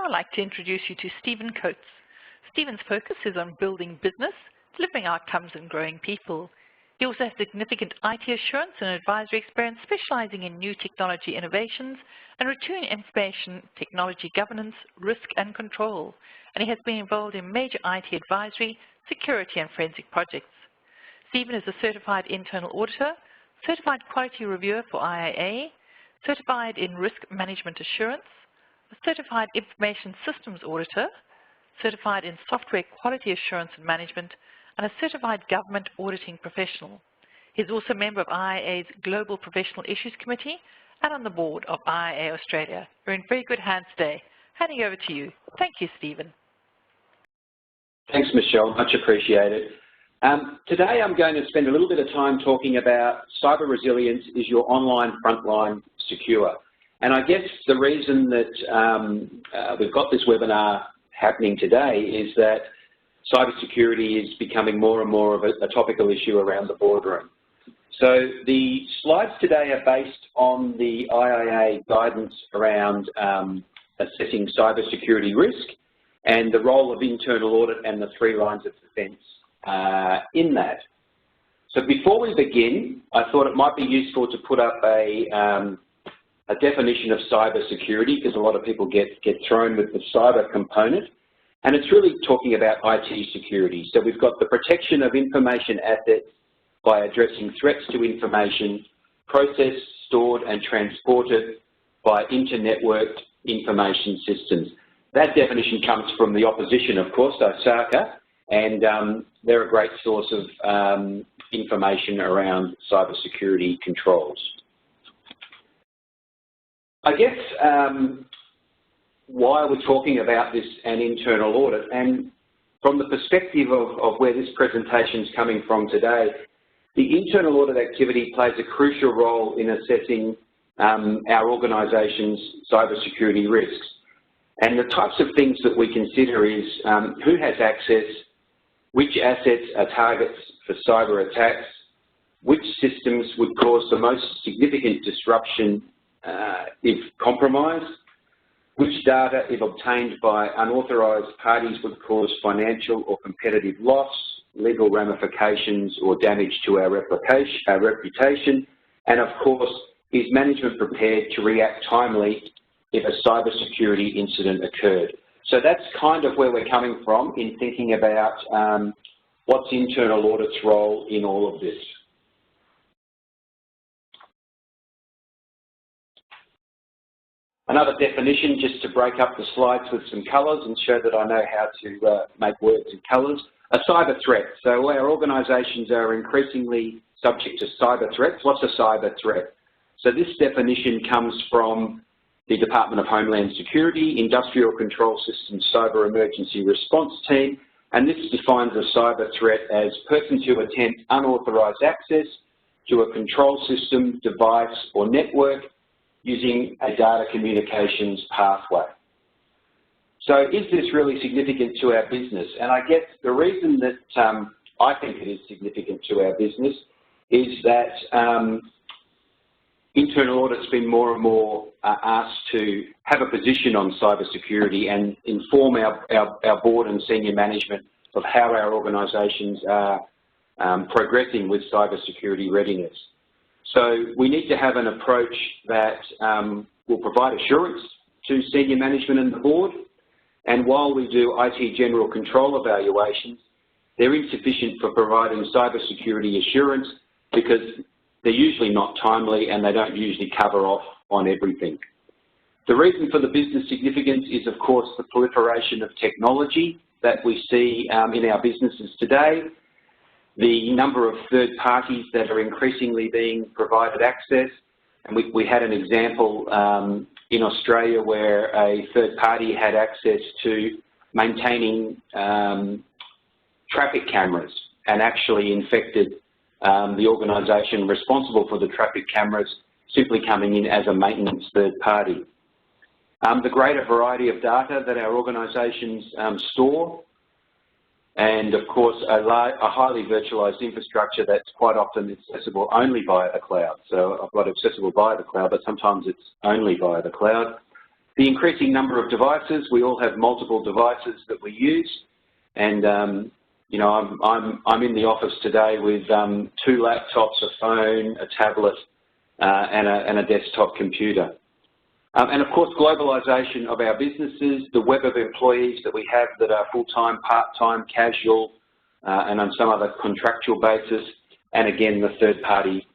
I'd like to introduce you to Stephen Coates. Stephen's focus is on building business, delivering outcomes and growing people. He also has significant IT assurance and advisory experience specializing in new technology innovations and return information technology governance, risk and control. And he has been involved in major IT advisory, security and forensic projects. Stephen is a certified internal auditor, certified quality reviewer for IIA, certified in risk management assurance, a certified information systems auditor, certified in software quality assurance and management, and a certified government auditing professional. He is also a member of IIA's Global Professional Issues Committee and on the board of IIA-Australia. You're in very good hands today. Handing over to you. Thank you, Stephen. Thanks, Michelle. Much appreciated. Today I'm going to spend a little bit of time talking about cyber resilience is your online frontline secure. And I guess the reason that we've got this webinar happening today is that cybersecurity is becoming more and more of a topical issue around the boardroom. So the slides today are based on the IIA guidance around assessing cybersecurity risk and the role of internal audit and the 3 lines of defence in that. So before we begin, I thought it might be useful to put up a definition of cybersecurity, because a lot of people get thrown with the cyber component, and it's really talking about IT security. So we've got the protection of information assets by addressing threats to information processed, stored and transported by inter-networked information systems. That definition comes from the opposition, of course, Osaka, and they're a great source of information around cybersecurity controls. I guess why we're talking about this an internal audit, and from the perspective of where this presentation is coming from today, the internal audit activity plays a crucial role in assessing our organisation's cybersecurity risks. And the types of things that we consider is who has access, which assets are targets for cyber attacks, which systems would cause the most significant disruption if compromised, which data, if obtained by unauthorised parties, would cause financial or competitive loss, legal ramifications or damage to our reputation, and of course, is management prepared to react timely if a cybersecurity incident occurred? So that's kind of where we're coming from in thinking about what's internal audit's role in all of this. Another definition, just to break up the slides with some colours and show that I know how to make words in colours. A cyber threat. So our organisations are increasingly subject to cyber threats. What's a cyber threat? So this definition comes from the Department of Homeland Security, Industrial Control Systems Cyber Emergency Response Team, and this defines a cyber threat as persons who attempt unauthorised access to a control system, device or network using a data communications pathway. So is this really significant to our business? And I guess the reason that I think it is significant to our business is that internal audit's been more and more asked to have a position on cybersecurity and inform our board and senior management of how our organisations are progressing with cybersecurity readiness. So we need to have an approach that will provide assurance to senior management and the board, and while we do IT general control evaluations, they're insufficient for providing cybersecurity assurance because they're usually not timely and they don't usually cover off on everything. The reason for the business significance is, of course, the proliferation of technology that we see in our businesses today, the number of third parties that are increasingly being provided access, and we had an example in Australia where a third party had access to maintaining traffic cameras and actually infected the organisation responsible for the traffic cameras simply coming in as a maintenance third party. The greater variety of data that our organisations store, and of course a highly virtualised infrastructure that's quite often accessible only via the cloud. So I've got accessible via the cloud, but sometimes it's only via the cloud. The increasing number of devices, we all have multiple devices that we use, and you know, I'm in the office today with 2 laptops, a phone, a tablet, and a desktop computer. And of course, globalisation of our businesses, the web of employees that we have that are full-time, part-time, casual, and on some other contractual basis, and again, the third-party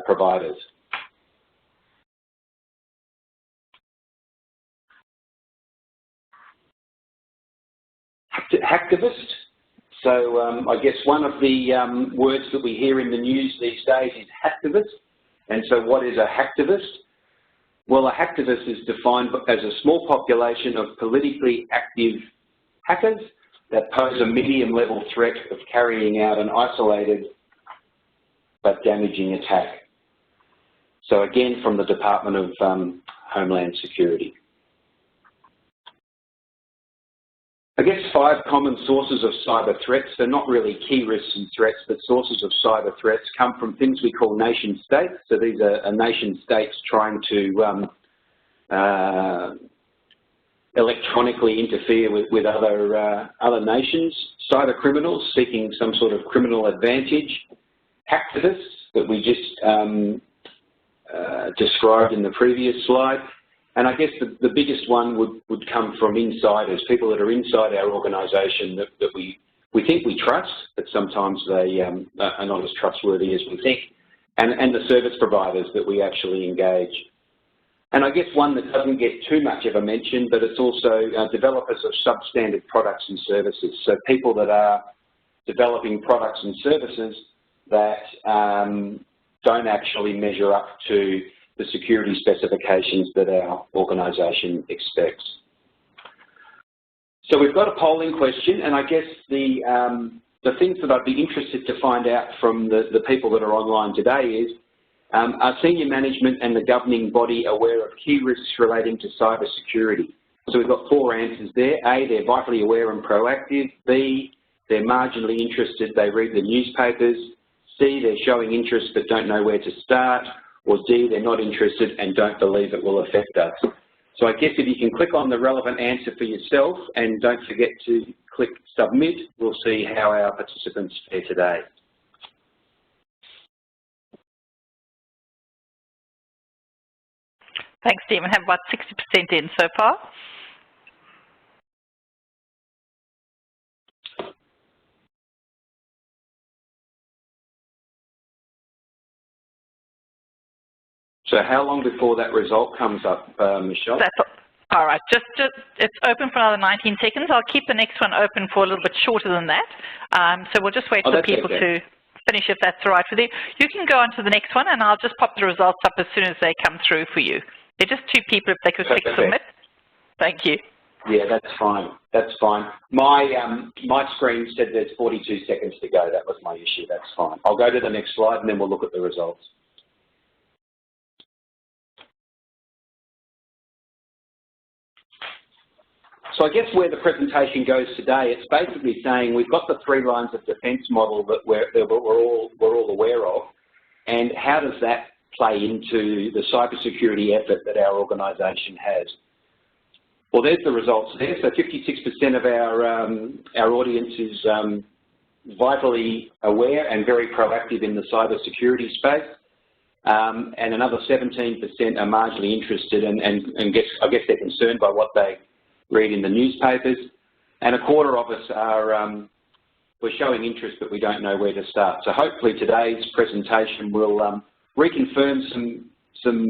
providers. Hacktivist. So I guess one of the words that we hear in the news these days is hacktivist. And so what is a hacktivist? Well, a hacktivist is defined as a small population of politically active hackers that pose a medium-level threat of carrying out an isolated but damaging attack. So again, from the Department of Homeland Security. I guess 5 common sources of cyber threats. They're not really key risks and threats, but sources of cyber threats come from things we call nation states. So these are nation states trying to electronically interfere with other nations. Cyber criminals seeking some sort of criminal advantage. Hacktivists that we just described in the previous slide. And I guess the biggest one would come from insiders, people that are inside our organisation that we think we trust, but sometimes they are not as trustworthy as we think, and the service providers that we actually engage. And I guess one that doesn't get too much of a mention, but it's also developers of substandard products and services. So people that are developing products and services that don't actually measure up to the security specifications that our organisation expects. So we've got a polling question, and I guess the things that I'd be interested to find out from the people that are online today is, are senior management and the governing body aware of key risks relating to cyber security? So we've got 4 answers there. A, they're vitally aware and proactive. B, they're marginally interested, they read the newspapers. C, they're showing interest but don't know where to start. Or D, they're not interested and don't believe it will affect us. So I guess if you can click on the relevant answer for yourself and don't forget to click submit, we'll see how our participants fare today. Thanks, Stephen. Have about 60% in so far. So how long before that result comes up, Michelle? All right, it's open for another 19 seconds. I'll keep the next one open for a little bit shorter than that. So we'll just wait for people to finish if that's all right with you. You can go on to the next one and I'll just pop the results up as soon as they come through for you. They're just 2 people if they could click submit. Thank you. Yeah, that's fine. That's fine. My screen said there's 42 seconds to go. That was my issue. That's fine. I'll go to the next slide and then we'll look at the results. So I guess where the presentation goes today, it's basically saying we've got the 3 lines of defence model that we're all aware of, and how does that play into the cybersecurity effort that our organisation has? Well, there's the results there. So 56% of our audience is vitally aware and very proactive in the cybersecurity space, and another 17% are marginally interested and I guess they're concerned by what they read in the newspapers, and a quarter of us are we're showing interest but we don't know where to start. So hopefully today's presentation will reconfirm some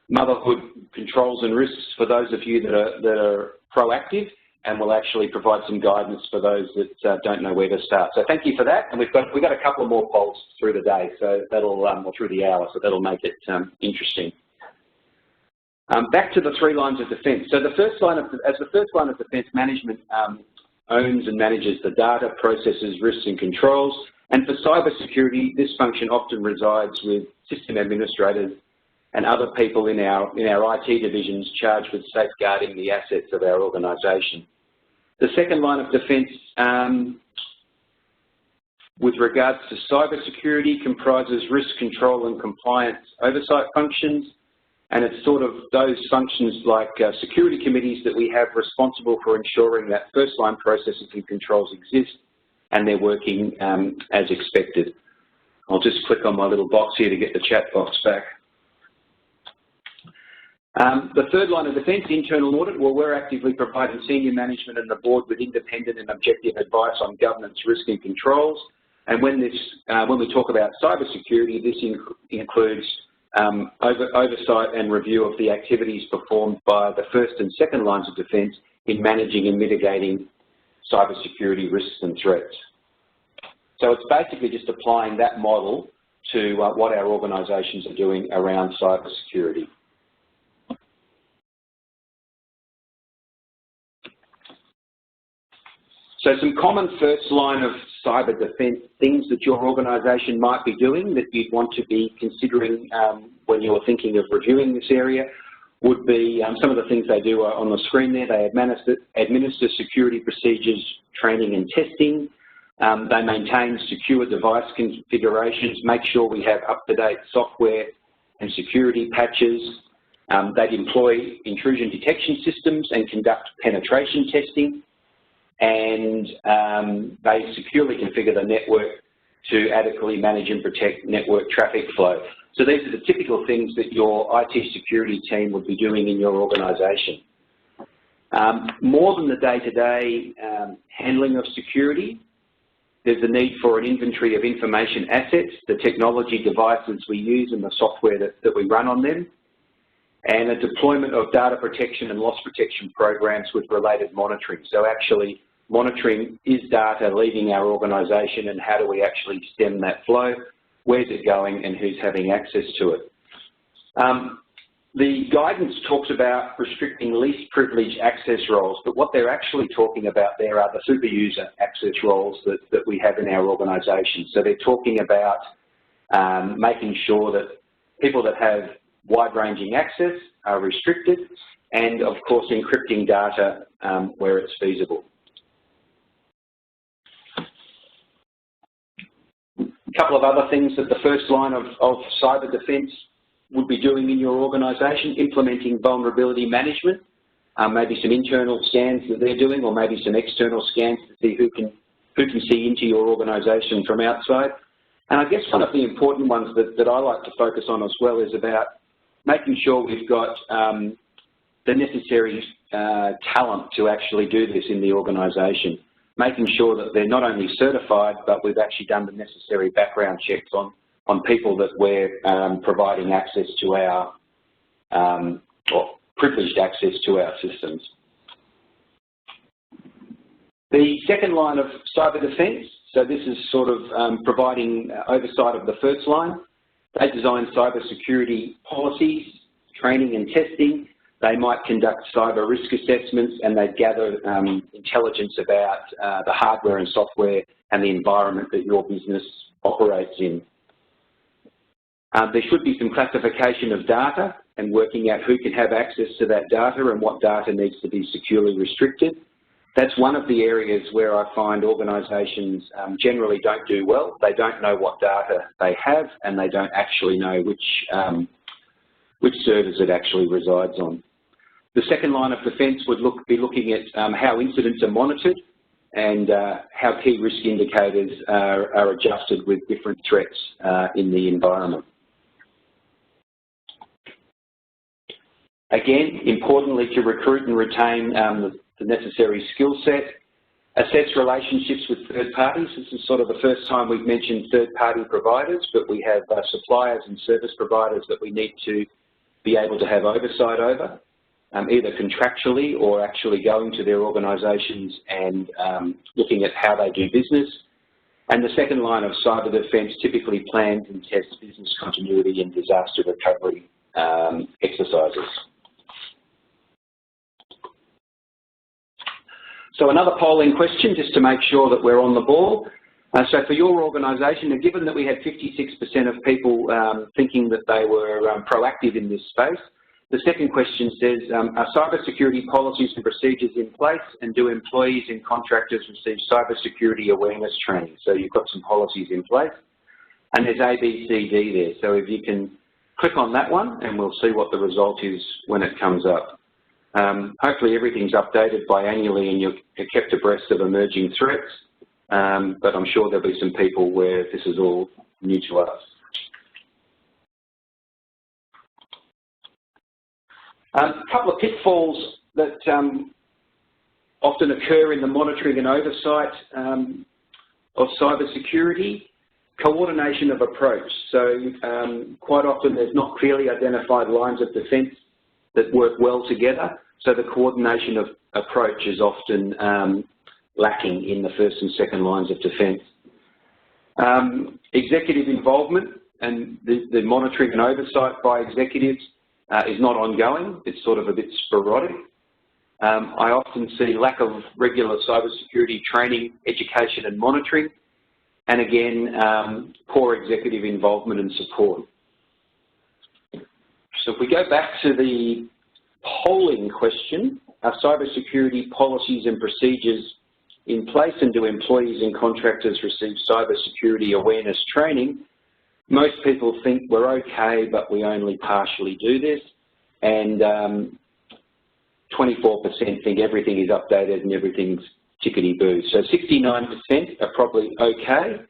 motherhood controls and risks for those of you that are proactive, and will actually provide some guidance for those that don't know where to start. So thank you for that, and we've got a couple of more polls through the day, so that'll or through the hour, so that'll make it interesting. Back to the 3 lines of defence. So the first line of defence, management owns and manages the data, processes, risks and controls. And for cyber security, this function often resides with system administrators and other people in our IT divisions charged with safeguarding the assets of our organisation. The second line of defence with regards to cyber security comprises risk control and compliance oversight functions. And it's sort of those functions like security committees that we have responsible for ensuring that first-line processes and controls exist and they're working as expected. I'll just click on my little box here to get the chat box back. The third line of defence, internal audit, well, we're actively providing senior management and the board with independent and objective advice on governance, risk and controls. And when we talk about cybersecurity, this includes oversight and review of the activities performed by the first and second lines of defence in managing and mitigating cybersecurity risks and threats. So it's basically just applying that model to what our organisations are doing around cybersecurity. So some common first line of cyber defence things that your organisation might be doing that you'd want to be considering when you're thinking of reviewing this area would be some of the things they do on the screen there. They administer security procedures, training and testing. They maintain secure device configurations, make sure we have up-to-date software and security patches. They deploy intrusion detection systems and conduct penetration testing. And they securely configure the network to adequately manage and protect network traffic flow. So these are the typical things that your IT security team would be doing in your organisation. More than the day-to-day handling of security, there's a need for an inventory of information assets, the technology devices we use and the software that we run on them, and a deployment of data protection and loss protection programs with related monitoring. So actually monitoring, is data leaving our organisation and how do we actually stem that flow, where's it going and who's having access to it. The guidance talks about restricting least privileged access roles, but what they're actually talking about there are the super user access roles that we have in our organisation. So they're talking about making sure that people that have wide-ranging access are restricted and, of course, encrypting data where it's feasible. A couple of other things that the first line of cyber defence would be doing in your organisation, implementing vulnerability management, maybe some internal scans that they're doing or maybe some external scans to see who can see into your organisation from outside. And I guess one of the important ones that I like to focus on as well is about making sure we've got the necessary talent to actually do this in the organisation, making sure that they're not only certified, but we've actually done the necessary background checks on people that we're providing access to our, or privileged access to our systems. The second line of cyber defence, so this is sort of providing oversight of the first line. They design cybersecurity policies, training and testing. They might conduct cyber risk assessments and they gather intelligence about the hardware and software and the environment that your business operates in. There should be some classification of data and working out who can have access to that data and what data needs to be securely restricted. That's one of the areas where I find organisations generally don't do well. They don't know what data they have and they don't actually know which servers it actually resides on. The second line of defence would be looking at how incidents are monitored and how key risk indicators are adjusted with different threats in the environment. Again, importantly, to recruit and retain the necessary skill set, assess relationships with third parties. This is sort of the first time we've mentioned third-party providers, but we have suppliers and service providers that we need to be able to have oversight over, either contractually or actually going to their organisations and looking at how they do business. And the second line of cyber defence typically plans and tests business continuity and disaster recovery exercises. So another polling question just to make sure that we're on the ball. So for your organisation, and given that we had 56% of people thinking that they were proactive in this space, the second question says, are cybersecurity policies and procedures in place and do employees and contractors receive cybersecurity awareness training? So you've got some policies in place and there's A, B, C, D there. So if you can click on that one and we'll see what the result is when it comes up. Hopefully everything's updated biannually and you're kept abreast of emerging threats, but I'm sure there'll be some people where this is all new to us. A couple of pitfalls that often occur in the monitoring and oversight of cybersecurity. Coordination of approach. So quite often there's not clearly identified lines of defence that work well together. So the coordination of approach is often lacking in the first and second lines of defence. Executive involvement and the monitoring and oversight by executives is not ongoing. It's sort of a bit sporadic. I often see lack of regular cybersecurity training, education and monitoring. And again, poor executive involvement and support. So if we go back to the polling question, are cybersecurity policies and procedures in place, and do employees and contractors receive cybersecurity awareness training? Most people think we're okay, but we only partially do this. And 24% think everything is updated and everything's tickety-boo. So 69% are probably okay.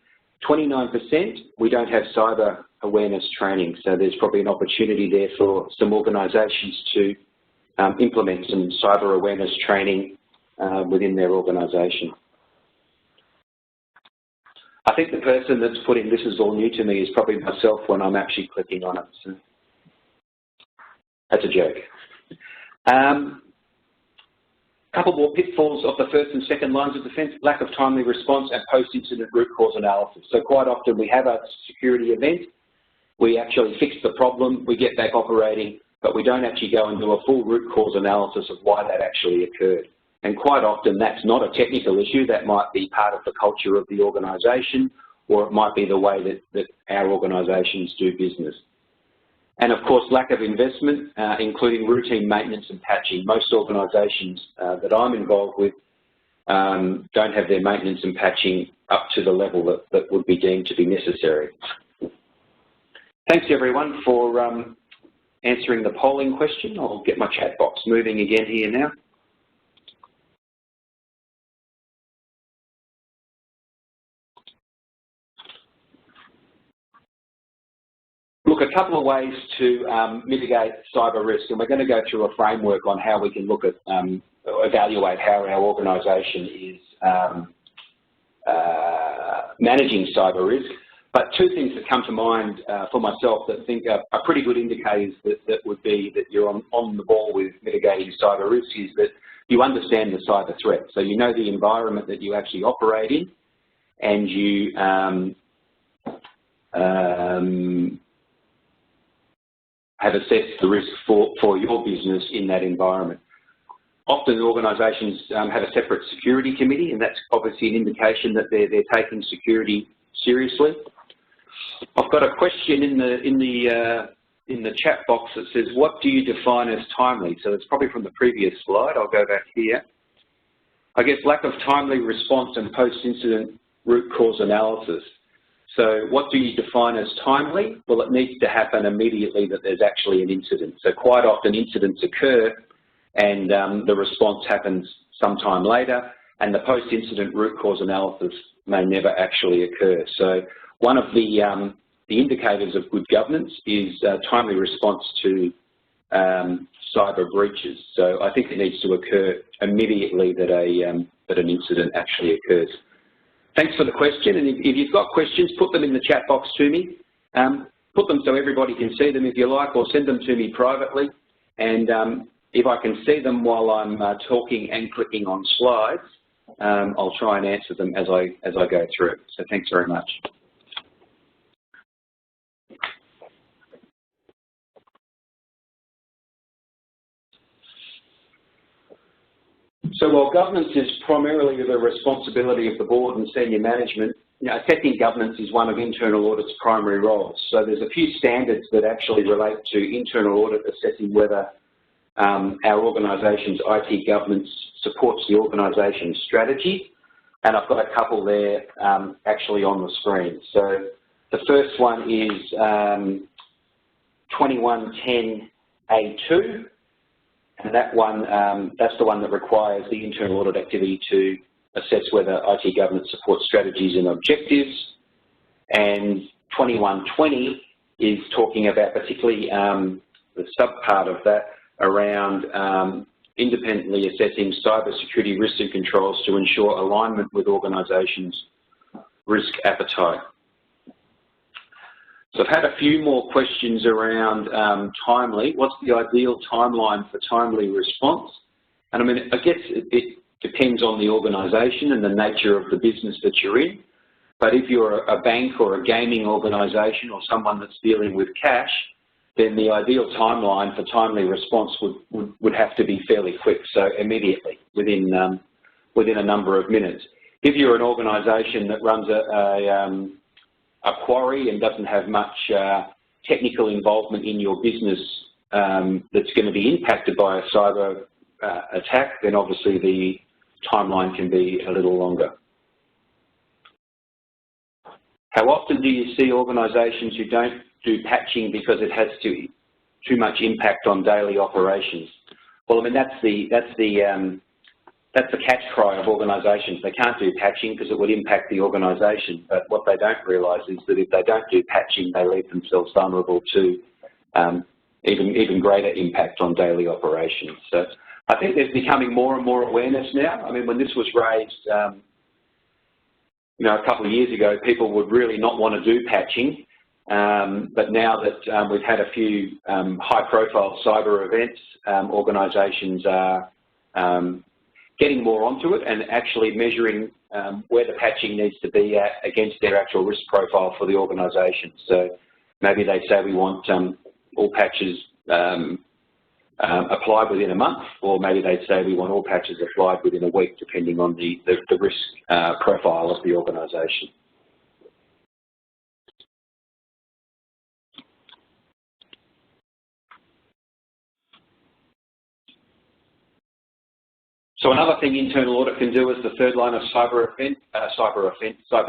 29%, we don't have cyber awareness training. So there's probably an opportunity there for some organisations to implement some cyber awareness training within their organisation. I think the person that's putting "this is all new to me" is probably myself when I'm actually clicking on it. So that's a joke. Couple more pitfalls of the first and second lines of defence: lack of timely response and post-incident root cause analysis. So quite often we have a security event, we actually fix the problem, we get back operating, but we don't actually go and do a full root cause analysis of why that actually occurred. And quite often that's not a technical issue, that might be part of the culture of the organisation, or it might be the way that our organisations do business. And of course, lack of investment, including routine maintenance and patching. Most organisations that I'm involved with don't have their maintenance and patching up to the level that would be deemed to be necessary. Thanks everyone for answering the polling question. I'll get my chat box moving again here now. Look, a couple of ways to mitigate cyber risk, and we're going to go through a framework on how we can look at, evaluate how our organisation is managing cyber risk. But two things that come to mind for myself that I think are pretty good indicators that would be that you're on the ball with mitigating cyber risk is that you understand the cyber threat. So you know the environment that you actually operate in, and you have assessed the risk for your business in that environment. Often organisations have a separate security committee, and that's obviously an indication that they're taking security seriously. I've got a question in the chat box that says, "What do you define as timely?" So it's probably from the previous slide. I'll go back here. I guess lack of timely response and post-incident root cause analysis. So what do you define as timely? Well, it needs to happen immediately that there's actually an incident. So quite often incidents occur and the response happens sometime later, and the post-incident root cause analysis may never actually occur. So one of the indicators of good governance is timely response to cyber breaches. So I think it needs to occur immediately that an incident actually occurs. Thanks for the question, and if you've got questions, put them in the chat box to me. Put them so everybody can see them if you like, or send them to me privately. And if I can see them while I'm talking and clicking on slides, I'll try and answer them as I go through. So thanks very much. So while governance is primarily the responsibility of the board and senior management, assessing governance is one of internal audit's primary roles. So there's a few standards that actually relate to internal audit assessing whether our organisation's IT governance supports the organisation's strategy. And I've got a couple there actually on the screen. So the first one is 2110A2, and that one, that's the one that requires the internal audit activity to assess whether IT governance supports strategies and objectives. And 2120 is talking about particularly the sub-part of that around independently assessing cybersecurity risks and controls to ensure alignment with organisations' risk appetite. So I've had a few more questions around timely. What's the ideal timeline for timely response? And I mean, I guess it depends on the organisation and the nature of the business that you're in. But if you're a bank or a gaming organisation or someone that's dealing with cash, then the ideal timeline for timely response would have to be fairly quick, so immediately, within a number of minutes. If you're an organisation that runs a quarry and doesn't have much technical involvement in your business that's going to be impacted by a cyber attack, then obviously the timeline can be a little longer. How often do you see organisations who don't do patching because it has too much impact on daily operations? Well, I mean, that's the catch cry of organisations. They can't do patching because it would impact the organisation. But what they don't realise is that if they don't do patching, they leave themselves vulnerable to even greater impact on daily operations. So I think there's becoming more and more awareness now. I mean, when this was raised, you know, a couple of years ago, people would really not want to do patching. But now that we've had a few high-profile cyber events, organisations are getting more onto it and actually measuring where the patching needs to be at against their actual risk profile for the organisation. So maybe they say we want all patches applied within a month, or maybe they'd say we want all patches applied within a week, depending on the risk profile of the organisation. So another thing internal audit can do as the third line of cyber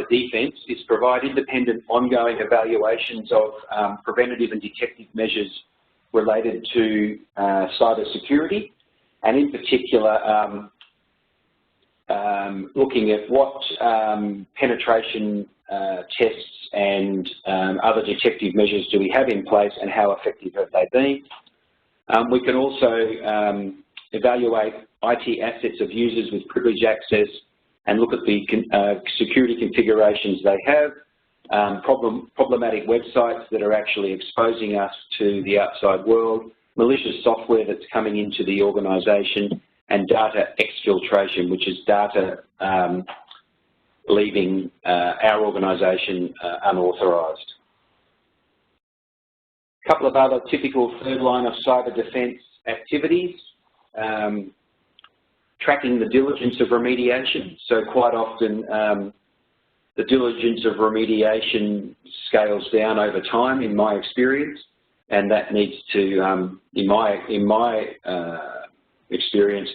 defence is provide independent ongoing evaluations of preventative and detective measures related to cyber security, and in particular looking at what penetration tests and other detective measures do we have in place and how effective have they been. We can also evaluate IT assets of users with privileged access and look at the security configurations they have, problematic websites that are actually exposing us to the outside world, malicious software that's coming into the organisation, and data exfiltration, which is data leaving our organisation unauthorised. A couple of other typical third line of cyber defence activities. Tracking the diligence of remediation. So quite often the diligence of remediation scales down over time, in my experience, and that needs to, in my experience,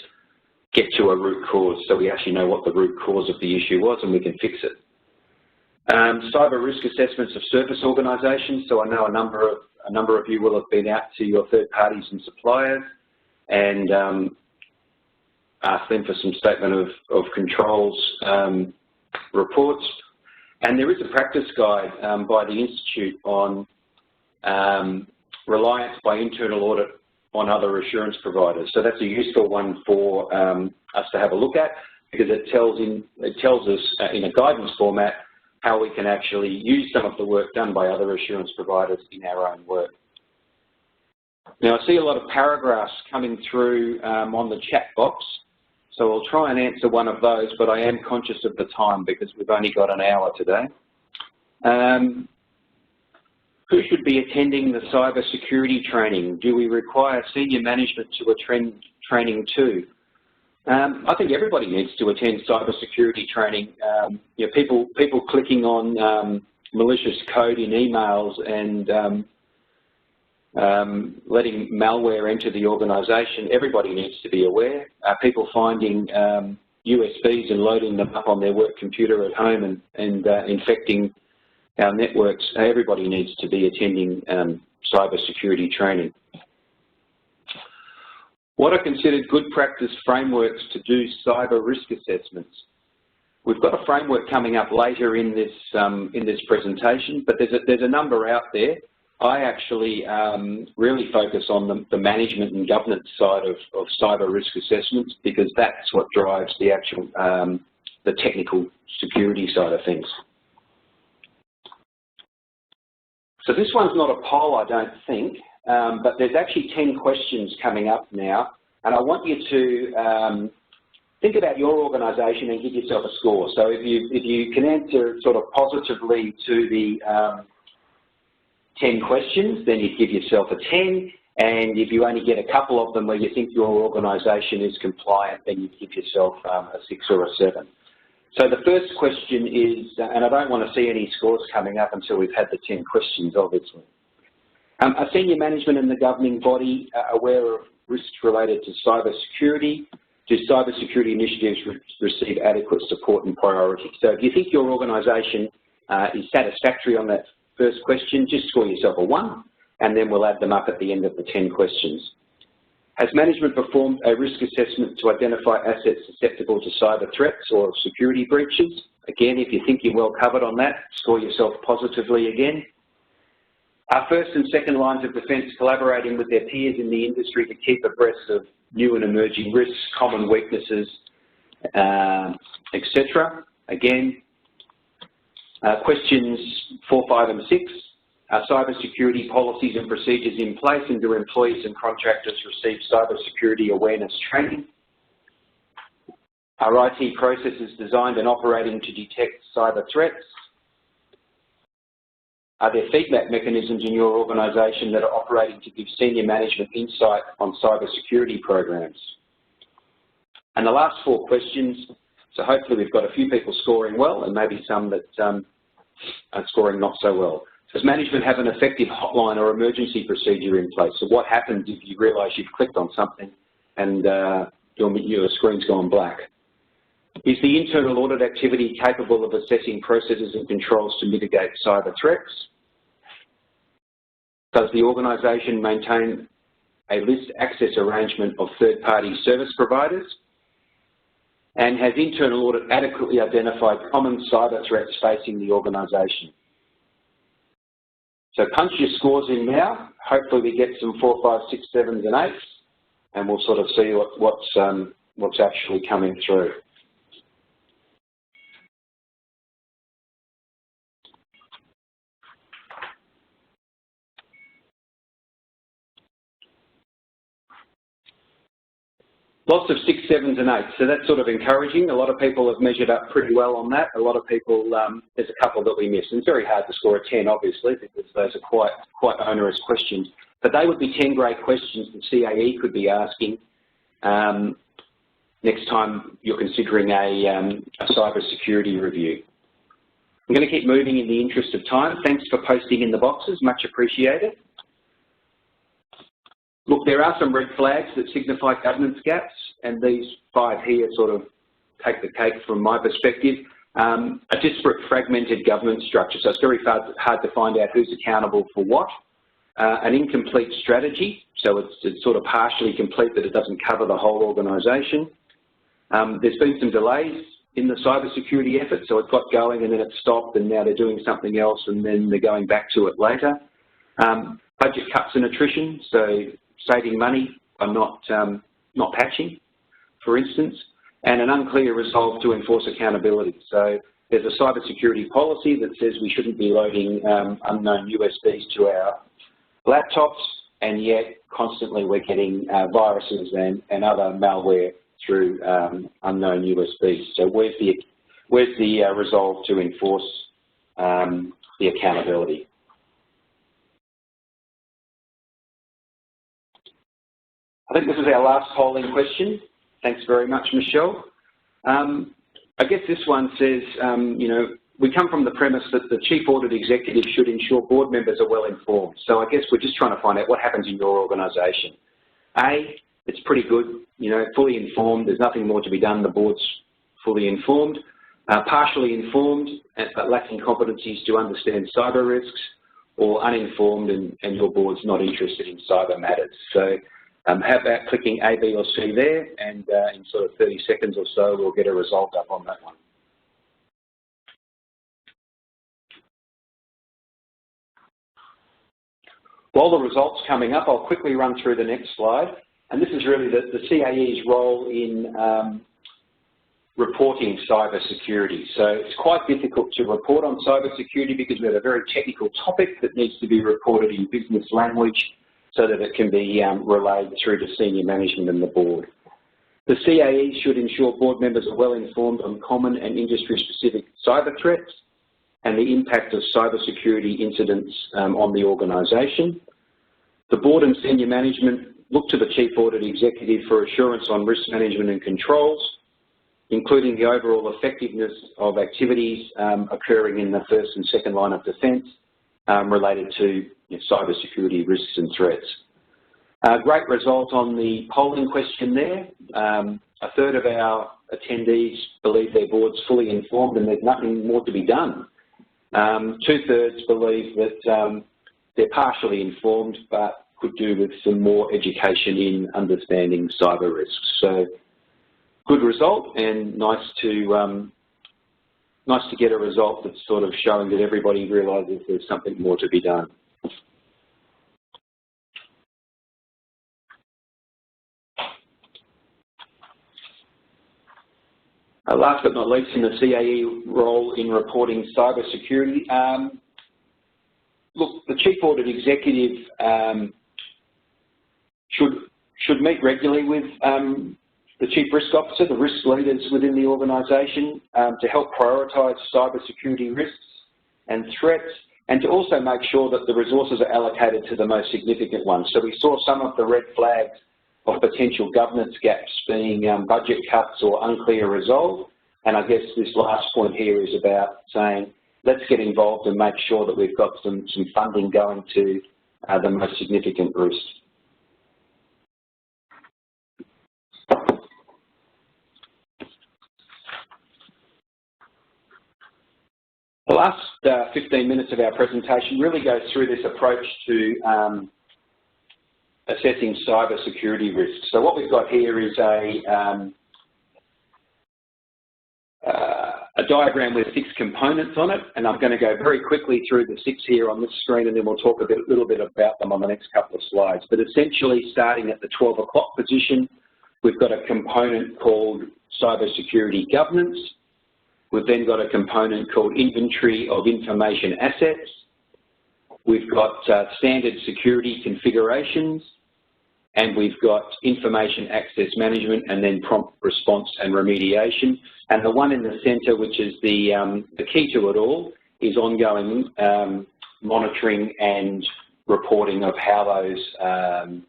get to a root cause, so we actually know what the root cause of the issue was and we can fix it. Cyber risk assessments of service organisations. So I know a number of you will have been out to your third parties and suppliers and ask them for some statement of controls reports. And there is a practice guide by the Institute on reliance by internal audit on other assurance providers. So that's a useful one for us to have a look at, because it tells us in a guidance format how we can actually use some of the work done by other assurance providers in our own work. Now, I see a lot of paragraphs coming through on the chat box, so I'll try and answer one of those, but I am conscious of the time because we've only got an hour today. Who should be attending the cyber security training? Do we require senior management to attend training too? I think everybody needs to attend cyber security training. You know, people clicking on malicious code in emails and letting malware enter the organisation, everybody needs to be aware. People finding USBs and loading them up on their work computer at home and infecting our networks, everybody needs to be attending cybersecurity training. What are considered good practice frameworks to do cyber risk assessments? We've got a framework coming up later in this presentation, but there's a number out there. I actually really focus on the management and governance side of cyber risk assessments, because that's what drives the actual the technical security side of things. So this one's not a poll, I don't think, but there's actually 10 questions coming up now, and I want you to think about your organisation and give yourself a score. So if you can answer sort of positively to the 10 questions, then you'd give yourself a 10, and if you only get a couple of them where you think your organisation is compliant, then you'd give yourself a 6 or a 7. So the first question is, and I don't want to see any scores coming up until we've had the 10 questions, obviously. Are senior management and the governing body aware of risks related to cyber security? Do cyber security initiatives receive adequate support and priority? So if you think your organisation is satisfactory on that first question, just score yourself a 1, and then we'll add them up at the end of the 10 questions. Has management performed a risk assessment to identify assets susceptible to cyber threats or security breaches? Again, if you think you're well covered on that, score yourself positively again. Are first and second lines of defence collaborating with their peers in the industry to keep abreast of new and emerging risks, common weaknesses, etc.? Again, questions 4, 5 and 6. Are cyber security policies and procedures in place, and do employees and contractors receive cyber security awareness training? Are IT processes designed and operating to detect cyber threats? Are there feedback mechanisms in your organisation that are operating to give senior management insight on cyber security programs? And the last 4 questions, so hopefully we've got a few people scoring well and maybe some that are scoring not so well. Does management have an effective hotline or emergency procedure in place? So what happens if you realise you've clicked on something and your screen's gone black? Is the internal audit activity capable of assessing processes and controls to mitigate cyber threats? Does the organisation maintain a list access arrangement of third-party service providers? And has internal audit adequately identified common cyber threats facing the organisation? So punch your scores in now. Hopefully we get some 4, 5, 6, 7s and 8s, and we'll sort of see what's actually coming through. Lots of 6, 7s and 8s, so that's sort of encouraging. A lot of people have measured up pretty well on that. A lot of people, there's a couple that we missed. And it's very hard to score a 10, obviously, because those are quite onerous questions. But they would be 10 great questions that CAE could be asking next time you're considering a cyber security review. I'm going to keep moving in the interest of time. Thanks for posting in the boxes, much appreciated. Look, there are some red flags that signify governance gaps, and these 5 here sort of take the cake from my perspective. A disparate, fragmented governance structure, so it's very hard to find out who's accountable for what. An incomplete strategy, so it's sort of partially complete, but it doesn't cover the whole organisation. There's been some delays in the cybersecurity effort, so it got going and then it stopped, and now they're doing something else, and then they're going back to it later. Budget cuts and attrition, so saving money by not patching, for instance, and an unclear resolve to enforce accountability. So there's a cybersecurity policy that says we shouldn't be loading unknown USBs to our laptops, and yet constantly we're getting viruses and other malware through unknown USBs. So where's the resolve to enforce the accountability? I think this is our last polling question. Thanks very much, Michelle. I guess this one says, you know, we come from the premise that the Chief Audit Executive should ensure board members are well informed. So I guess we're just trying to find out what happens in your organisation. A, it's pretty good, you know, fully informed, there's nothing more to be done, the board's fully informed. Partially informed, but lacking competencies to understand cyber risks, or uninformed and your board's not interested in cyber matters. So how about clicking A, B or C there, and in sort of 30 seconds or so we'll get a result up on that one. While the result's coming up, I'll quickly run through the next slide. And this is really the CAE's role in reporting cyber security. So it's quite difficult to report on cyber security because we have a very technical topic that needs to be reported in business language so that it can be relayed through to senior management and the board. The CAE should ensure board members are well informed on common and industry-specific cyber threats and the impact of cyber security incidents on the organisation. The board and senior management look to the Chief Audit Executive for assurance on risk management and controls, including the overall effectiveness of activities occurring in the first and second line of defence related to cyber security risks and threats. Great result on the polling question there. A third of our attendees believe their board's fully informed and there's nothing more to be done. 2/3 believe that they're partially informed but could do with some more education in understanding cyber risks. So good result, and nice to get a result that's sort of showing that everybody realises there's something more to be done. Last but not least, in the CAE role in reporting cyber security, look, the Chief Audit Executive should meet regularly with the Chief Risk Officer, the risk leaders within the organisation, to help prioritise cyber security risks and threats, and to also make sure that the resources are allocated to the most significant ones. So we saw some of the red flags of potential governance gaps being budget cuts or unclear resolve. And I guess this last point here is about saying, let's get involved and make sure that we've got some funding going to the most significant risks. The last 15 minutes of our presentation really goes through this approach to assessing cyber security risks. So what we've got here is a diagram with 6 components on it, and I'm going to go very quickly through the 6 here on this screen, and then we'll talk a little bit about them on the next couple of slides. But essentially, starting at the 12 o'clock position, we've got a component called cyber security governance. We've then got a component called inventory of information assets. We've got standard security configurations, and we've got information access management, and then prompt response and remediation. And the one in the centre, which is the key to it all, is ongoing monitoring and reporting of how those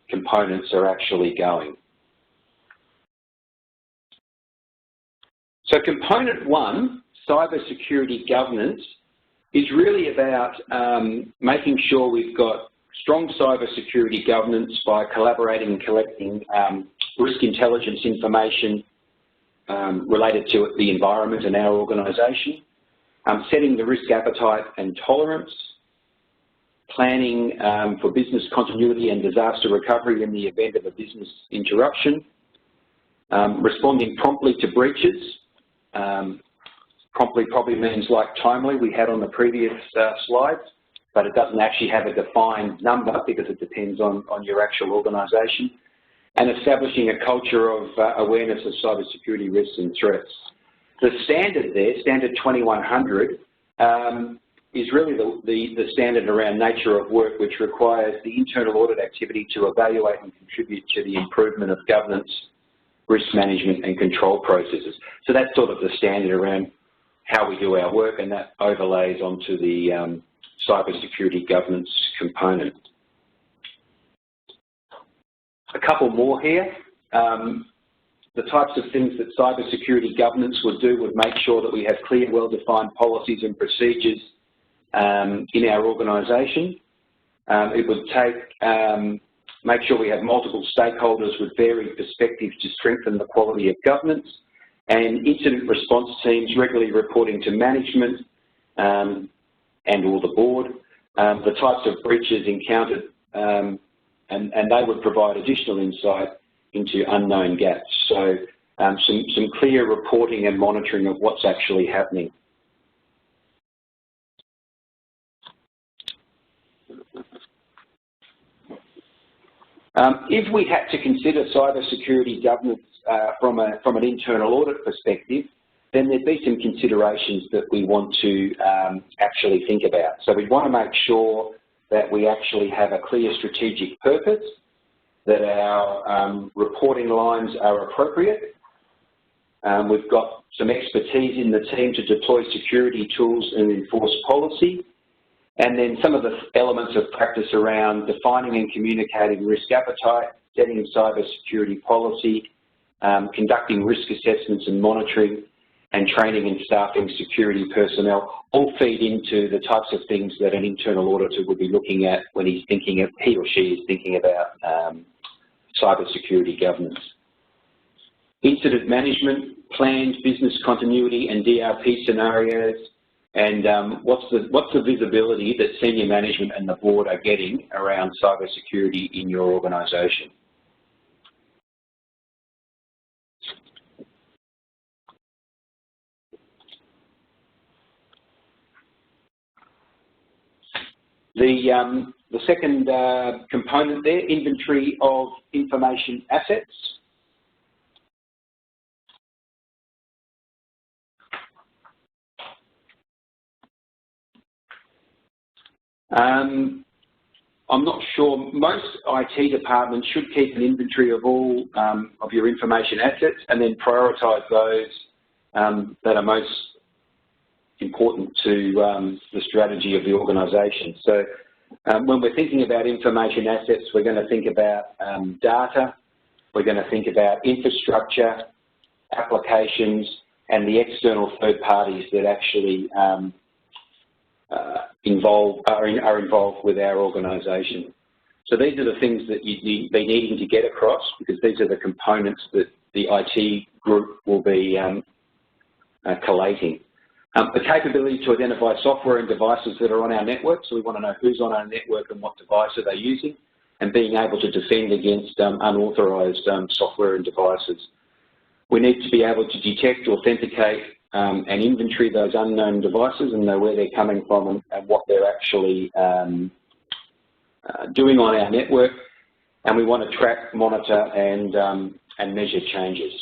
components are actually going. So component 1, cyber security governance, is really about making sure we've got strong cyber security governance by collaborating and collecting risk intelligence information related to the environment and our organisation, setting the risk appetite and tolerance, planning for business continuity and disaster recovery in the event of a business interruption, responding promptly to breaches. Promptly probably means like timely we had on the previous slides, but it doesn't actually have a defined number because it depends on your actual organisation, and establishing a culture of awareness of cyber security risks and threats. The standard there, standard 2100, is really the standard around nature of work, which requires the internal audit activity to evaluate and contribute to the improvement of governance, risk management and control processes. So that's sort of the standard around how we do our work, and that overlays onto the cyber security governance component. A couple more here. The types of things that cyber security governance would do would make sure that we have clear, well-defined policies and procedures in our organisation. It would make sure we have multiple stakeholders with varied perspectives to strengthen the quality of governance, and incident response teams regularly reporting to management and or the board, the types of breaches encountered, and they would provide additional insight into unknown gaps. So some clear reporting and monitoring of what's actually happening. If we had to consider cybersecurity governance from an internal audit perspective, then there'd be some considerations that we want to actually think about. So we'd want to make sure that we actually have a clear strategic purpose, that our reporting lines are appropriate. We've got some expertise in the team to deploy security tools and enforce policy. And then some of the elements of practice around defining and communicating risk appetite, setting cybersecurity policy, conducting risk assessments and monitoring, and training and staffing security personnel all feed into the types of things that an internal auditor would be looking at when he or she is thinking about cybersecurity governance. Incident management, planned business continuity and DRP scenarios, and what's the visibility that senior management and the board are getting around cybersecurity in your organisation. The second component there, inventory of information assets. I'm not sure, most IT departments should keep an inventory of all of your information assets and then prioritise those that are most important to the strategy of the organisation. So when we're thinking about information assets, we're going to think about data, we're going to think about infrastructure, applications, and the external third parties that actually are involved with our organisation. So these are the things that you'd be needing to get across, because these are the components that the IT group will be collating. The capability to identify software and devices that are on our network, so we want to know who's on our network and what device are they using, and being able to defend against unauthorised software and devices. We need to be able to detect, authenticate, and inventory those unknown devices and know where they're coming from and what they're actually doing on our network. And we want to track, monitor, and measure changes.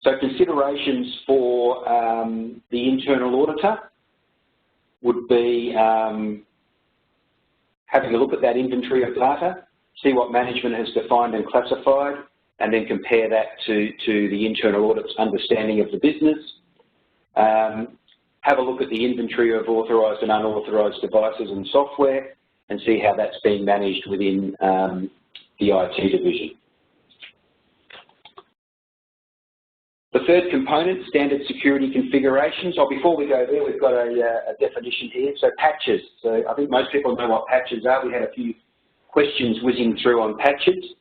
So considerations for the internal auditor would be having a look at that inventory of data, see what management has defined and classified, and then compare that to the internal audit's understanding of the business. Have a look at the inventory of authorised and unauthorised devices and software and see how that's being managed within the IT division. The third component, standard security configurations. Oh, before we go there, we've got a definition here. So patches. So I think most people know what patches are. We had a few questions whizzing through on patches.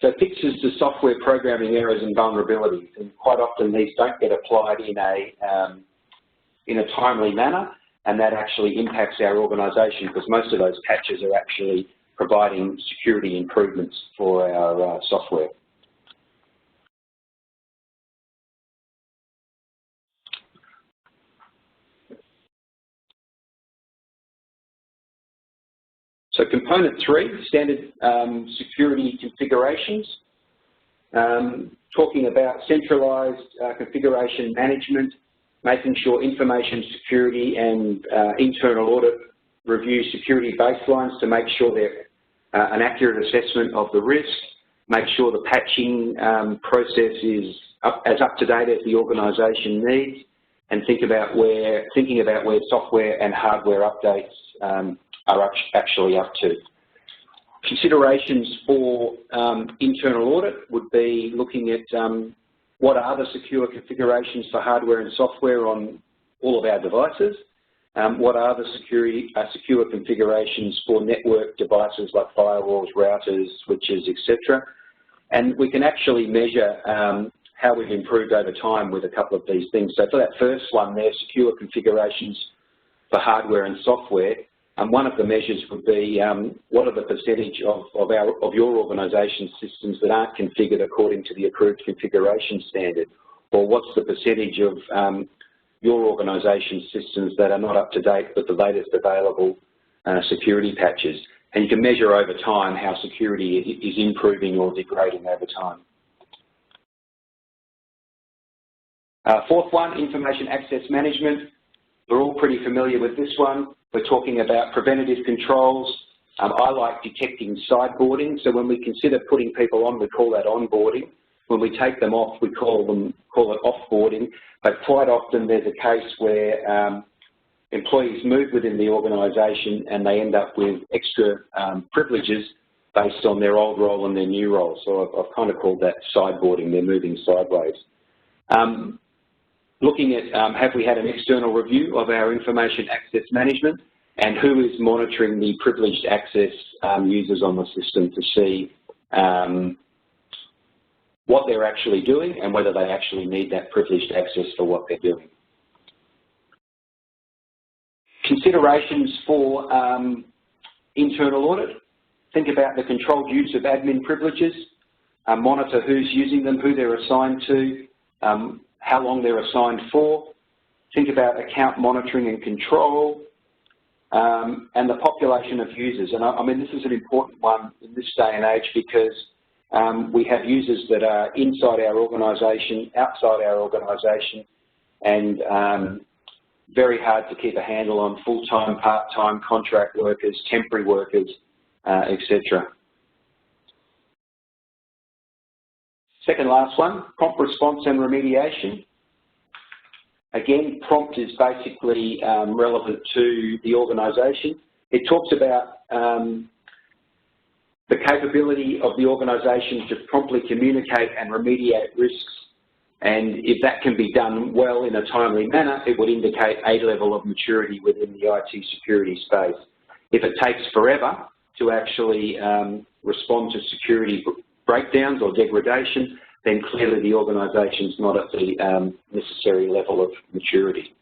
So fixes to software programming errors and vulnerabilities, and quite often these don't get applied in a timely manner, and that actually impacts our organisation because most of those patches are actually providing security improvements for our software. So component 3, standard security configurations, talking about centralised configuration management, making sure information security and internal audit review security baselines to make sure they're an accurate assessment of the risk, make sure the patching process is as up to date as the organisation needs, and thinking about where software and hardware updates are actually up to. Considerations for internal audit would be looking at what are the secure configurations for hardware and software on all of our devices, what are the secure configurations for network devices like firewalls, routers, switches, etc. And we can actually measure how we've improved over time with a couple of these things. So for that first one there, secure configurations for hardware and software, one of the measures would be what are the percentage of your organisation's systems that aren't configured according to the approved configuration standard, or what's the percentage of your organisation's systems that are not up to date with the latest available security patches. And you can measure over time how security is improving or degrading over time. Fourth one, information access management. We're all pretty familiar with this one. We're talking about preventative controls. I like detecting sideboarding. So when we consider putting people on, we call that onboarding. When we take them off, we call it offboarding. But quite often there's a case where employees move within the organisation and they end up with extra privileges based on their old role and their new role. So I've kind of called that sideboarding. They're moving sideways. Looking at have we had an external review of our information access management and who is monitoring the privileged access users on the system to see what they're actually doing and whether they actually need that privileged access for what they're doing. Considerations for internal audit. Think about the controlled use of admin privileges, monitor who's using them, who they're assigned to, how long they're assigned for. Think about account monitoring and control, and the population of users. And I mean, this is an important one in this day and age because we have users that are inside our organisation, outside our organisation, and very hard to keep a handle on full-time, part-time, contract workers, temporary workers, etc. Second last one, prompt response and remediation. Again, prompt is basically relevant to the organisation. It talks about the capability of the organisation to promptly communicate and remediate risks, and if that can be done well in a timely manner, it would indicate a level of maturity within the IT security space. If it takes forever to actually respond to security breakdowns or degradation, then clearly the organisation's not at the necessary level of maturity.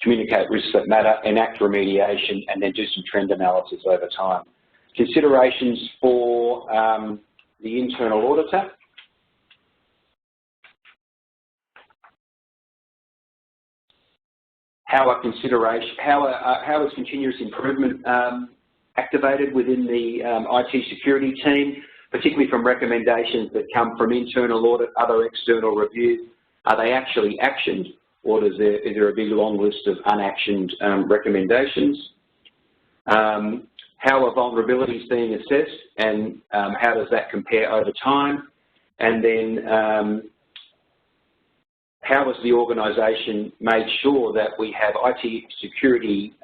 Communicate risks that matter, enact remediation, and then do some trend analysis over time. Considerations for the internal auditor. How is continuous improvement activated within the IT security team, particularly from recommendations that come from internal audit, other external reviews? Are they actually actioned, or is there a big long list of unactioned recommendations? How are vulnerabilities being assessed, and how does that compare over time? And then how has the organisation made sure that we have IT security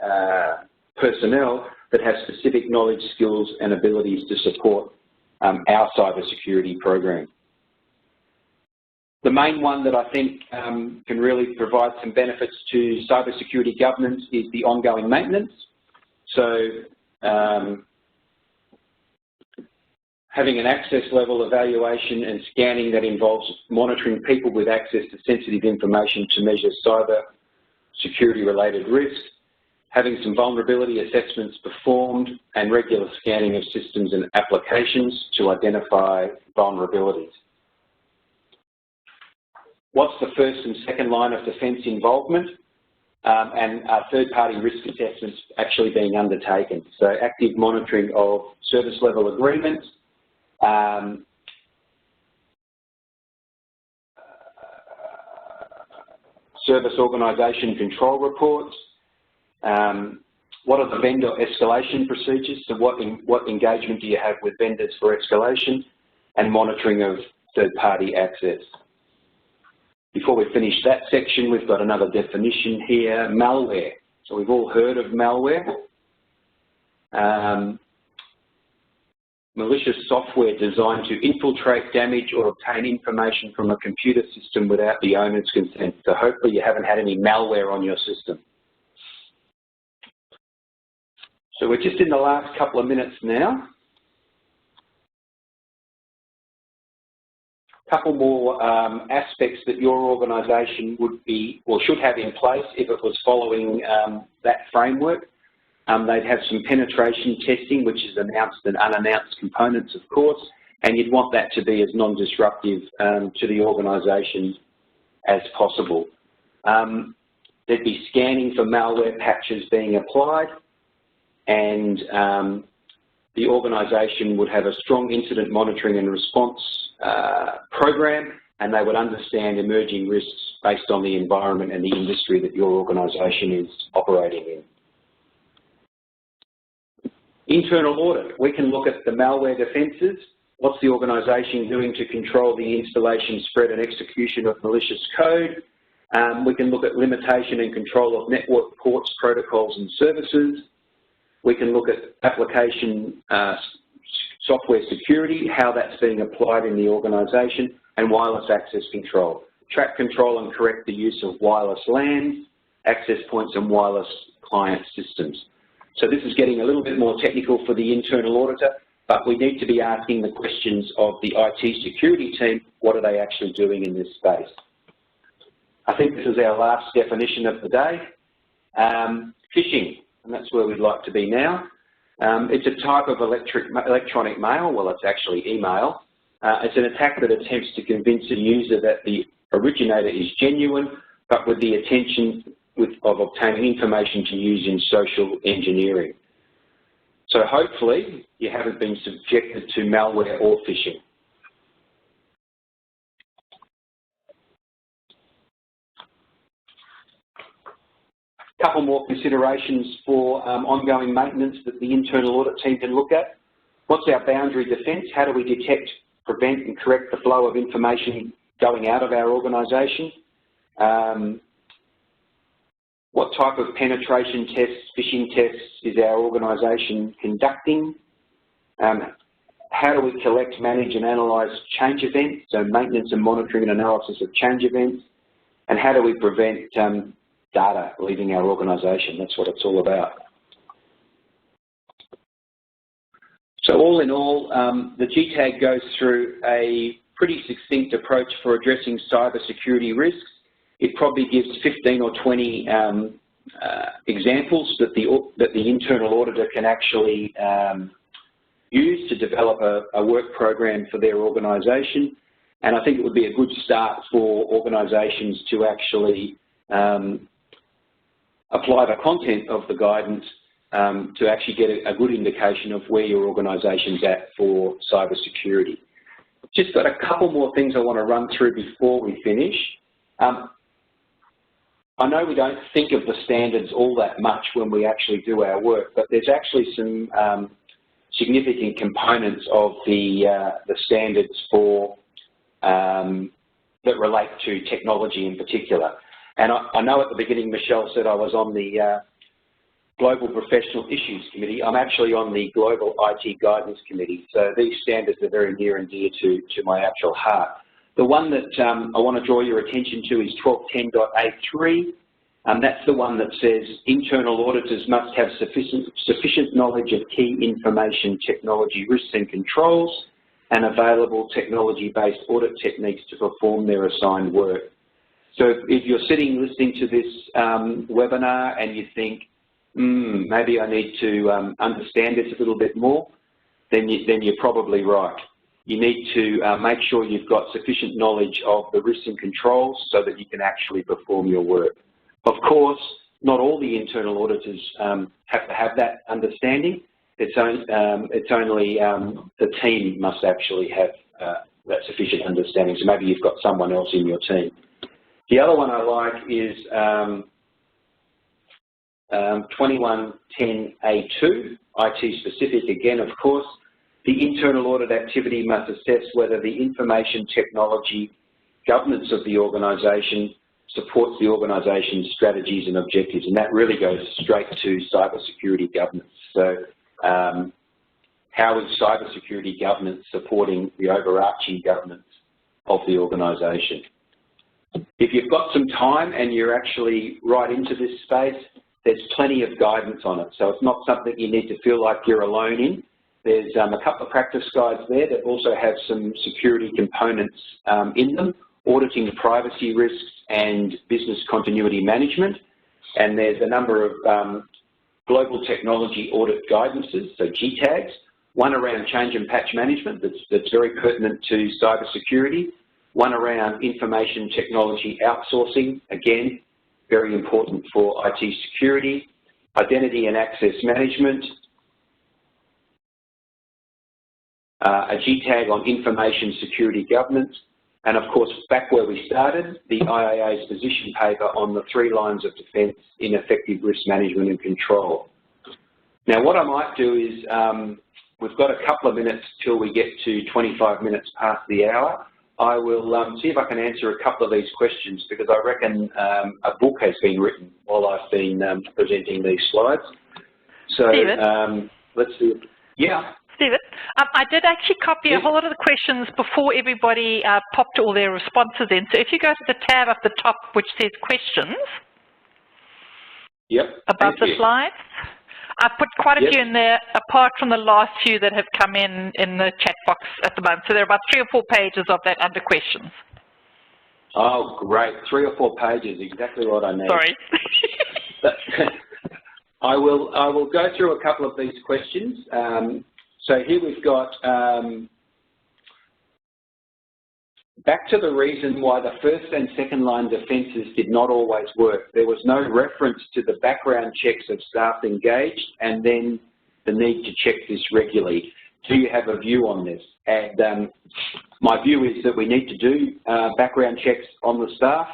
personnel that have specific knowledge, skills and abilities to support our cybersecurity program? The main one that I think can really provide some benefits to cybersecurity governance is the ongoing maintenance. So having an access level evaluation and scanning that involves monitoring people with access to sensitive information to measure cyber security related risks, having some vulnerability assessments performed and regular scanning of systems and applications to identify vulnerabilities. What's the first and second line of defence involvement? And third-party risk assessments actually being undertaken. So active monitoring of service level agreements, service organisation control reports, what are the vendor escalation procedures? So what engagement do you have with vendors for escalation, and monitoring of third-party access. Before we finish that section, we've got another definition here, malware. So we've all heard of malware. Malicious software designed to infiltrate, damage or obtain information from a computer system without the owner's consent. So hopefully you haven't had any malware on your system. So we're just in the last couple of minutes now. Couple more aspects that your organisation would be or should have in place if it was following that framework. They'd have some penetration testing, which is announced and unannounced components, of course, and you'd want that to be as non-disruptive to the organisation as possible. There'd be scanning for malware patches being applied, and the organisation would have a strong incident monitoring and response program, and they would understand emerging risks based on the environment and the industry that your organisation is operating in. Internal audit. We can look at the malware defences. What's the organisation doing to control the installation, spread and execution of malicious code? We can look at limitation and control of network ports, protocols and services. We can look at application software security, how that's being applied in the organisation, and wireless access control. Track, control and correct the use of wireless LANs, access points and wireless client systems. So this is getting a little bit more technical for the internal auditor, but we need to be asking the questions of the IT security team, what are they actually doing in this space? I think this is our last definition of the day. Phishing, and that's where we'd like to be now. It's a type of electronic mail, well it's actually email. It's an attack that attempts to convince a user that the originator is genuine, but with the intention of obtaining information to use in social engineering. So hopefully you haven't been subjected to malware or phishing. Couple more considerations for ongoing maintenance that the internal audit team can look at. What's our boundary defence? How do we detect, prevent and correct the flow of information going out of our organisation? What type of penetration tests, phishing tests is our organisation conducting? How do we collect, manage and analyse change events, so maintenance and monitoring and analysis of change events? And how do we prevent data leaving our organisation? That's what it's all about. So all in all, the GTAG goes through a pretty succinct approach for addressing cyber security risks. It probably gives 15 or 20 examples that the internal auditor can actually use to develop a work program for their organisation. And I think it would be a good start for organisations to actually apply the content of the guidance to actually get a good indication of where your organisation's at for cyber security. Just got a couple more things I want to run through before we finish. I know we don't think of the standards all that much when we actually do our work, but there's actually some significant components of the standards for that relate to technology in particular. And I know at the beginning Michelle said I was on the Global Professional Issues Committee. I'm actually on the Global IT Guidance Committee, so these standards are very near and dear to my actual heart. The one that I want to draw your attention to is 1210.A3. That's the one that says internal auditors must have sufficient knowledge of key information technology risks and controls and available technology-based audit techniques to perform their assigned work. So if you're sitting listening to this webinar and you think, maybe I need to understand this a little bit more, then you're probably right. You need to make sure you've got sufficient knowledge of the risks and controls so that you can actually perform your work. Of course, not all the internal auditors have to have that understanding. It's only the team must actually have that sufficient understanding. So maybe you've got someone else in your team. The other one I like is 2110A2, IT specific again, of course. The internal audit activity must assess whether the information technology governance of the organisation supports the organisation's strategies and objectives, and that really goes straight to cybersecurity governance. So how is cybersecurity governance supporting the overarching governance of the organisation? If you've got some time and you're actually right into this space, there's plenty of guidance on it. So it's not something you need to feel like you're alone in. There's a couple of practice guides there that also have some security components in them, auditing privacy risks and business continuity management. And there's a number of global technology audit guidances, so GTAGs, one around change and patch management that's very pertinent to cybersecurity, one around information technology outsourcing, again, very important for IT security, identity and access management, a GTAG on information security governance, and of course, back where we started, the IIA's position paper on the 3 lines of defence in effective risk management and control. Now, what I might do is, we've got a couple of minutes till we get to 25 minutes past the hour. I will see if I can answer a couple of these questions because I reckon a book has been written while I've been presenting these slides. So let's see. Yeah. Stephen, I did actually copy a whole lot of the questions before everybody popped all their responses in. So if you go to the tab up the top which says questions, above the slides, I've put quite a few in there, apart from the last few that have come in the chat box at the moment. So there are about 3 or 4 pages of that under questions. Oh, great. 3 or 4 pages, exactly what I need. Sorry. I will go through a couple of these questions. So here we've got back to the reason why the first and second line defences did not always work. There was no reference to the background checks of staff engaged and then the need to check this regularly. Do you have a view on this? And my view is that we need to do background checks on the staff.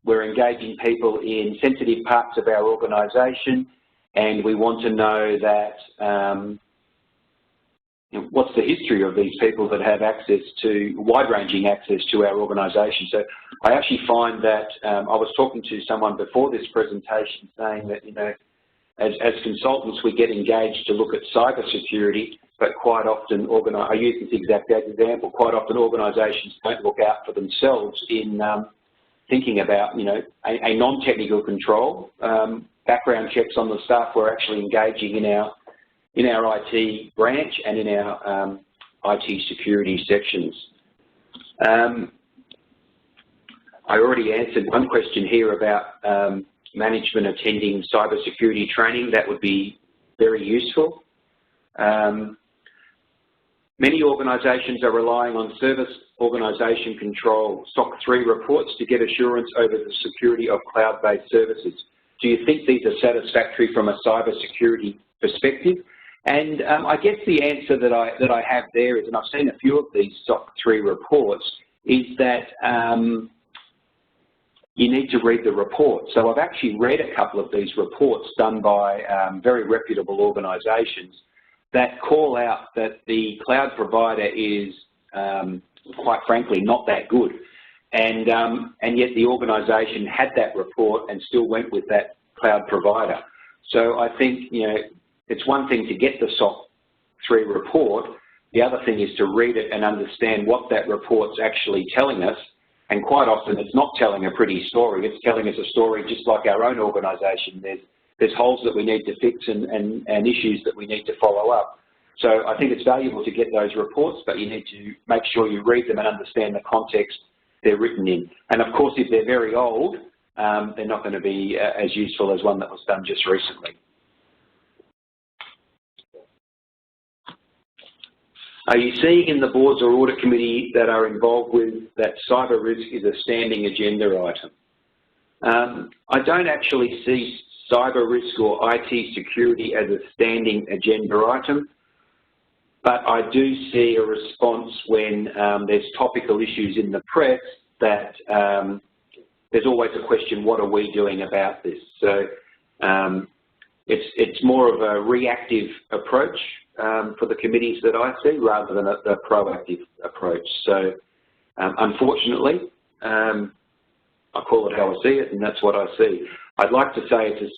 We're engaging people in sensitive parts of our organisation, and we want to know that what's the history of these people that have access to, wide-ranging access to our organisation. So I actually find that I was talking to someone before this presentation saying that, you know, as consultants we get engaged to look at cyber security, but quite often, I use this exact example, quite often organisations don't look out for themselves in thinking about, you know, a non-technical control, background checks on the staff we're actually engaging in our IT branch and in our IT security sections. I already answered one question here about management attending cybersecurity training. That would be very useful. Many organisations are relying on service organisation control SOC 3 reports to get assurance over the security of cloud-based services. Do you think these are satisfactory from a cybersecurity perspective? And I guess the answer that I have there is, and I've seen a few of these SOC 3 reports, is that you need to read the report. So I've actually read a couple of these reports done by very reputable organisations that call out that the cloud provider is, quite frankly, not that good. And yet the organisation had that report and still went with that cloud provider. So I think, you know, it's one thing to get the SOC 3 report. The other thing is to read it and understand what that report's actually telling us. And quite often it's not telling a pretty story. It's telling us a story just like our own organisation. There's holes that we need to fix and issues that we need to follow up. So I think it's valuable to get those reports, but you need to make sure you read them and understand the context they're written in. And of course, if they're very old, they're not going to be as useful as one that was done just recently. Are you seeing in the boards or audit committee that are involved with that cyber risk is a standing agenda item? I don't actually see cyber risk or IT security as a standing agenda item, but I do see a response when there's topical issues in the press that there's always a question, what are we doing about this? So it's more of a reactive approach for the committees that I see rather than a proactive approach. So unfortunately, I call it how I see it, and that's what I see. I'd like to say it's a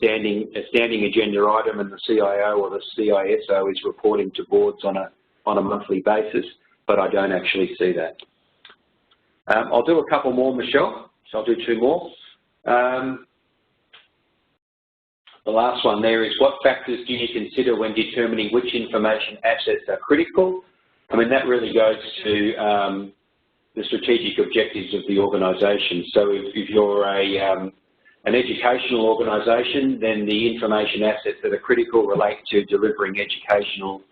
standing agenda item, and the CIO or the CISO is reporting to boards on a monthly basis, but I don't actually see that. I'll do a couple more, Michelle. So I'll do 2 more. the last one there is, what factors do you consider when determining which information assets are critical? I mean, that really goes to the strategic objectives of the organisation. So if you're an educational organisation, then the information assets that are critical relate to delivering educational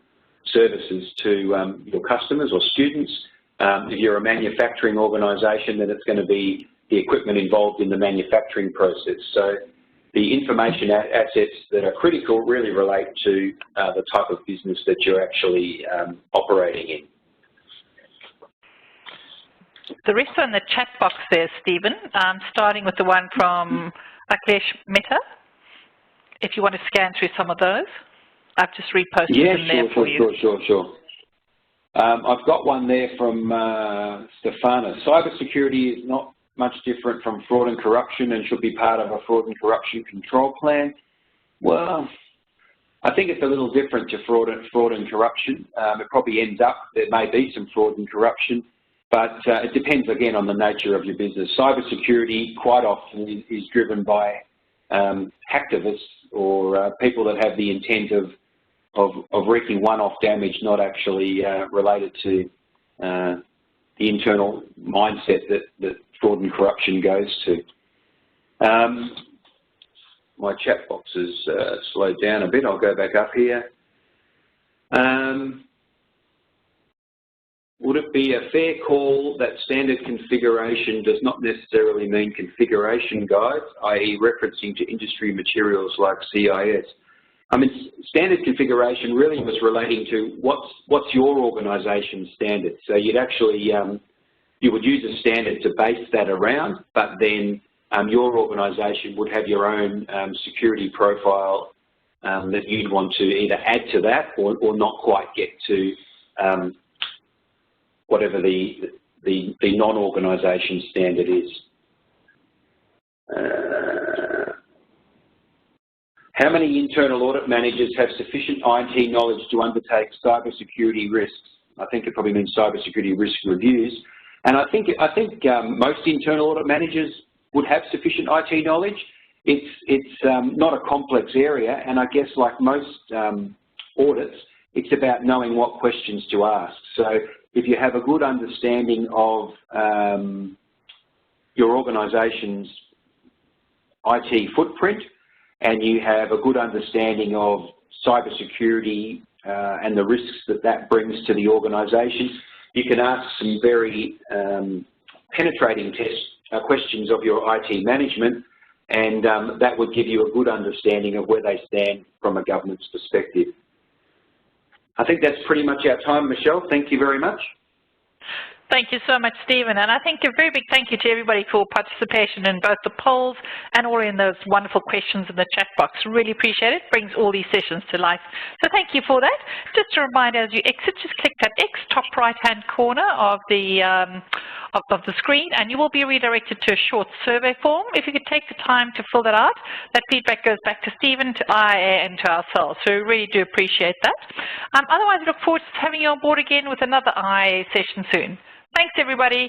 services to your customers or students. If you're a manufacturing organisation, then it's going to be the equipment involved in the manufacturing process. So the information assets that are critical really relate to the type of business that you're actually operating in. The rest are in the chat box there, Stephen, starting with the one from Akhilesh Mehta. If you want to scan through some of those, I've just reposted them there for you. Sure. I've got one there from Stefana. Cybersecurity is not much different from fraud and corruption and should be part of a fraud and corruption control plan. Well, I think it's a little different to fraud and corruption. It probably ends up, there may be some fraud and corruption, but it depends again on the nature of your business. Cybersecurity quite often is driven by hacktivists or people that have the intent of wreaking one-off damage, not actually related to the internal mindset that fraud and corruption goes to. My chat box has slowed down a bit. I'll go back up here. Would it be a fair call that standard configuration does not necessarily mean configuration guides, i.e. referencing to industry materials like CIS? I mean, standard configuration really was relating to what's your organisation's standard. So you'd actually, you would use a standard to base that around, but then your organisation would have your own security profile that you'd want to either add to that or not quite get to whatever the non-organisation standard is. How many internal audit managers have sufficient IT knowledge to undertake cybersecurity risks? I think it probably means cybersecurity risk reviews. And I think most internal audit managers would have sufficient IT knowledge. It's not a complex area, and I guess like most audits, it's about knowing what questions to ask. So if you have a good understanding of your organisation's IT footprint, and you have a good understanding of cybersecurity and the risks that brings to the organisation, you can ask some very penetrating questions of your IT management, and that would give you a good understanding of where they stand from a government's perspective. I think that's pretty much our time, Michelle. Thank you very much. Thank you so much, Stephen. And I think a very big thank you to everybody for participation in both the polls and all in those wonderful questions in the chat box. Really appreciate it. Brings all these sessions to life. So thank you for that. Just a reminder, as you exit, just click that X top right-hand corner of the screen, and you will be redirected to a short survey form. If you could take the time to fill that out, that feedback goes back to Stephen, to IIA, and to ourselves. So we really do appreciate that. Otherwise, I look forward to having you on board again with another IIA session soon. Thanks, everybody.